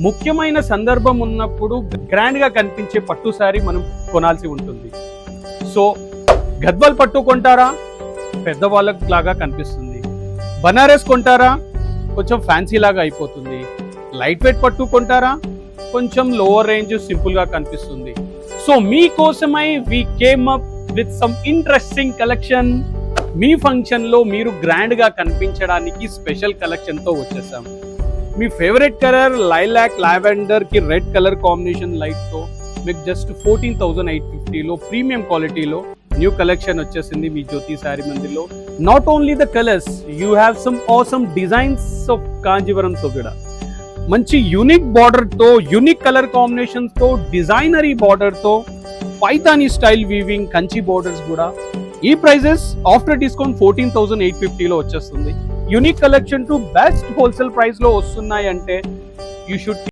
ముఖ్యమైన సందర్భం ఉన్నప్పుడు గ్రాండ్గా కనిపించే పట్టు శారీ మనం కొనాల్సి ఉంటుంది. సో గద్వాల్ పట్టు కొంటారా, పెద్దవాళ్ళకి లాగా కనిపిస్తుంది. బనారస్ కొంటారా, కొంచెం ఫ్యాన్సీ లాగా అయిపోతుంది. లైట్ వెయిట్ పట్టు కొంటారా, కొంచెం లోవర్ రేంజ్ సింపుల్గా కనిపిస్తుంది. సో మీకోసమై we came up with some interesting collection. మీ ఫంక్షన్లో మీరు గ్రాండ్గా కనిపించడానికి స్పెషల్ కలెక్షన్తో వచ్చేసాం. మీ ఫేవరెట్ కలర్ లైలాక్ లావెండర్కి రెడ్ కలర్ కాంబినేషన్ లైట్తో మీకు జస్ట్ 14,850లో ప్రీమియం క్వాలిటీలో న్యూ కలెక్షన్ వచ్చేసింది మీ జ్యోతి శారీ మందిర్లో. Not only the colours, you have some awesome designs of కాంజీవరంతో కూడా మంచి యూనిక్ బార్డర్తో, యూనిక్ కలర్ కాంబినేషన్స్తో, డిజైనరీ బార్డర్తో, Paithani style weaving Kanchi borders కూడా. ఈ ప్రైజెస్ ఆఫ్టర్ డిస్కౌంట్ 14,850లో వచ్చేస్తుంది. Unique collection to best wholesale ప్రైస్లో వస్తున్నాయి అంటే యూ షుడ్